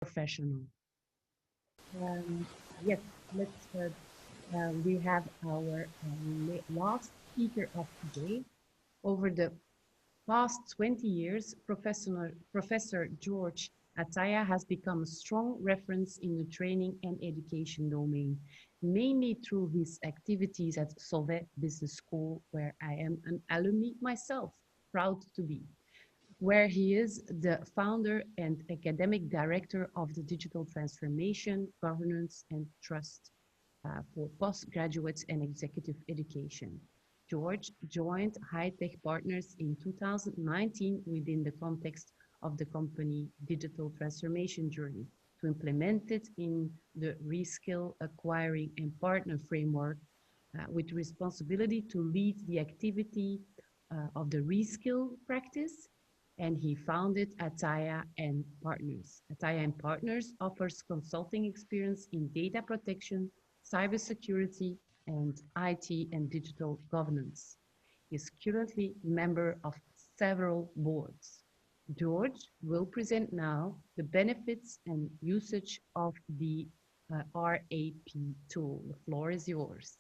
professional. Um, yes, let's. We have our last speaker of today. Over the past 20 years, Professor Georges Ataya has become a strong reference in the training and education domain, mainly through his activities at Solvay Business School, where I am an alumni myself, proud to be, where he is the founder and academic director of the Digital Transformation, Governance and Trust for postgraduates and executive education. George joined High-Tech Partners in 2019 within the context of the company digital transformation journey to implement it in the reskill, acquiring, and partner framework with responsibility to lead the activity of the reskill practice, and he founded Ataya and Partners. Ataya and Partners offers consulting experience in data protection, cybersecurity, and IT and digital governance. He is currently member of several boards. George will present now the benefits and usage of the RAP tool. The floor is yours.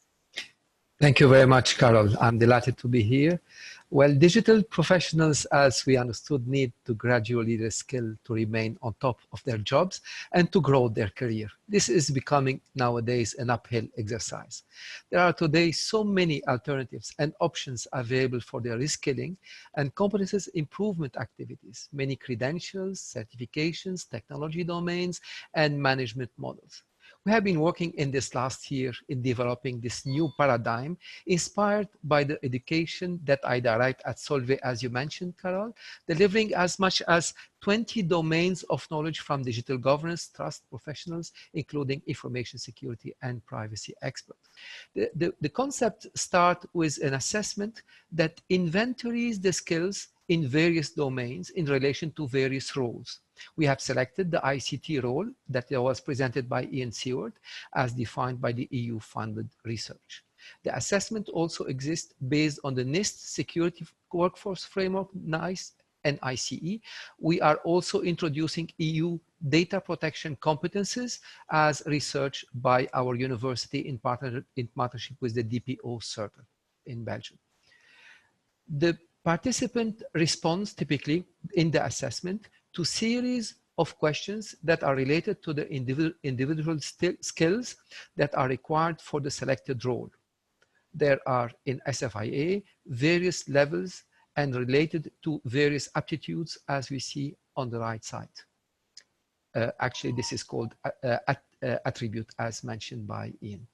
Thank you very much, Carol. I'm delighted to be here. Well, digital professionals, as we understood, need to gradually reskill to remain on top of their jobs and to grow their career. This is becoming nowadays an uphill exercise. There are today so many alternatives and options available for their reskilling and competences improvement activities, many credentials, certifications, technology domains, and management models. We have been working in this last year in developing this new paradigm inspired by the education that I direct at Solvay, as you mentioned, Carol, delivering as much as 20 domains of knowledge from digital governance, trust professionals, including information security and privacy experts. The concept starts with an assessment that inventories the skills in various domains in relation to various roles. We have selected the ICT role that was presented by Ian Seward as defined by the EU-funded research. The assessment also exists based on the NIST Security Workforce Framework, NICE, and ICE. We are also introducing EU data protection competences as research by our university in partnership with the DPO Circle in Belgium. The participant responds typically in the assessment to series of questions that are related to the individual skills that are required for the selected role. There are in SFIA various levels and related to various aptitudes as we see on the right side. Actually, this is called attribute as mentioned by Ian.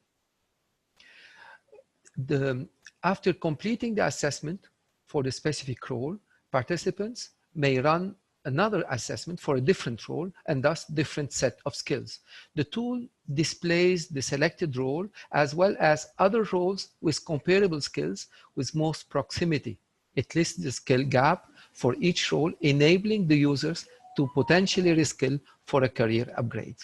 After completing the assessment for the specific role, participants may run another assessment for a different role and thus different set of skills. The tool displays the selected role as well as other roles with comparable skills with most proximity. It lists the skill gap for each role, enabling the users to potentially reskill for a career upgrade.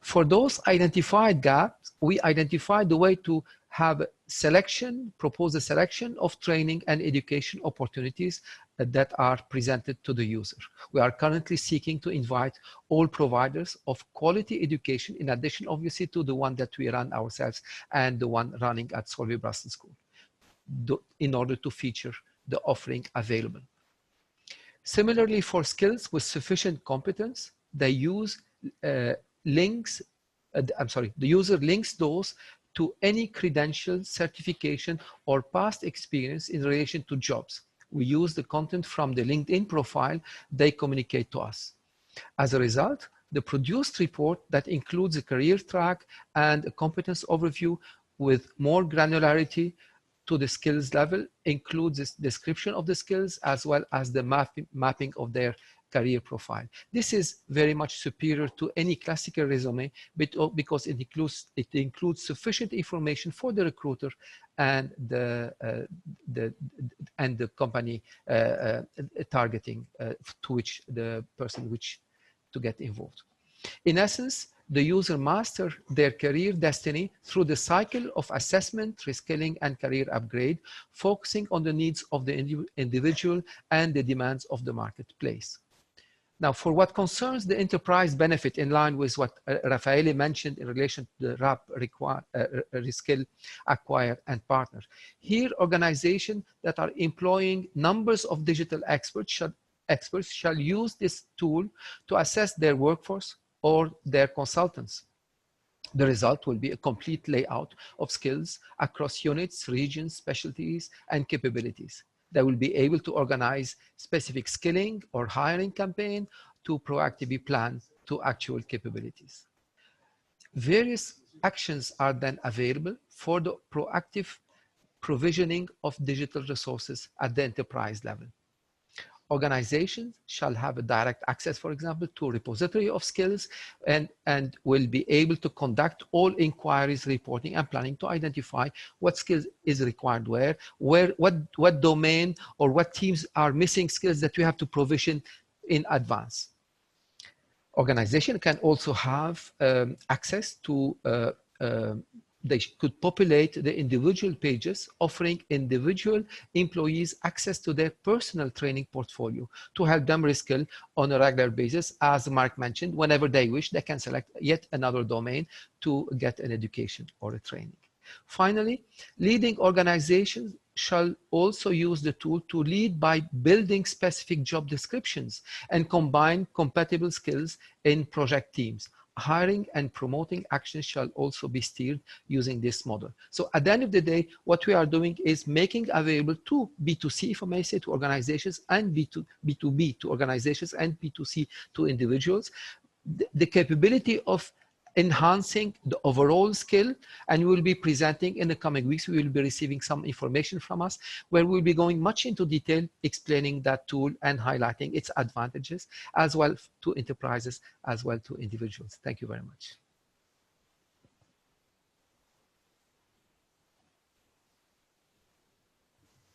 For those identified gaps, we identified the way to have selection, propose a selection of training and education opportunities that are presented to the user. We are currently seeking to invite all providers of quality education, in addition obviously to the one that we run ourselves and the one running at Solvay Brussels School, in order to feature the offering available. Similarly, for skills with sufficient competence, they use the user links those to any credential, certification, or past experience in relation to jobs. We use the content from the LinkedIn profile they communicate to us. As a result, the produced report that includes a career track and a competence overview with more granularity to the skills level includes this description of the skills as well as the mapping of their career profile. This is very much superior to any classical resume because it includes sufficient information for the recruiter and the company targeting to which the person wishes to get involved. In essence, the user masters their career destiny through the cycle of assessment, reskilling, and career upgrade, focusing on the needs of the individual and the demands of the marketplace. Now, for what concerns the enterprise benefit, in line with what Raffaele mentioned in relation to the RAP reskill, acquire, and partner, here organizations that are employing numbers of digital experts shall use this tool to assess their workforce or their consultants. The result will be a complete layout of skills across units, regions, specialties, and capabilities. They will be able to organize specific skilling or hiring campaign to proactively plan to actual capabilities. Various actions are then available for the proactive provisioning of digital resources at the enterprise level. Organizations shall have a direct access, for example, to a repository of skills and will be able to conduct all inquiries, reporting, and planning to identify what skills is required what domain or what teams are missing skills that we have to provision in advance. Organization can also have access to they could populate the individual pages offering individual employees access to their personal training portfolio to help them reskill on a regular basis. As Mark mentioned, whenever they wish, they can select yet another domain to get an education or a training. Finally, leading organizations shall also use the tool to lead by building specific job descriptions and combine compatible skills in project teams. Hiring and promoting actions shall also be steered using this model. So at the end of the day, what we are doing is making available to B2C, if I may say, to organizations, and B2B to organizations, and B2C to individuals, the capability of enhancing the overall skill. And we will be presenting in the coming weeks, we will be receiving some information from us where we'll be going much into detail explaining that tool and highlighting its advantages as well to enterprises as well to individuals. Thank you very much.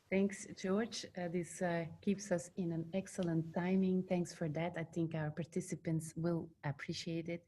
Thanks, George. This keeps us in an excellent timing. Thanks for that. I think our participants will appreciate it.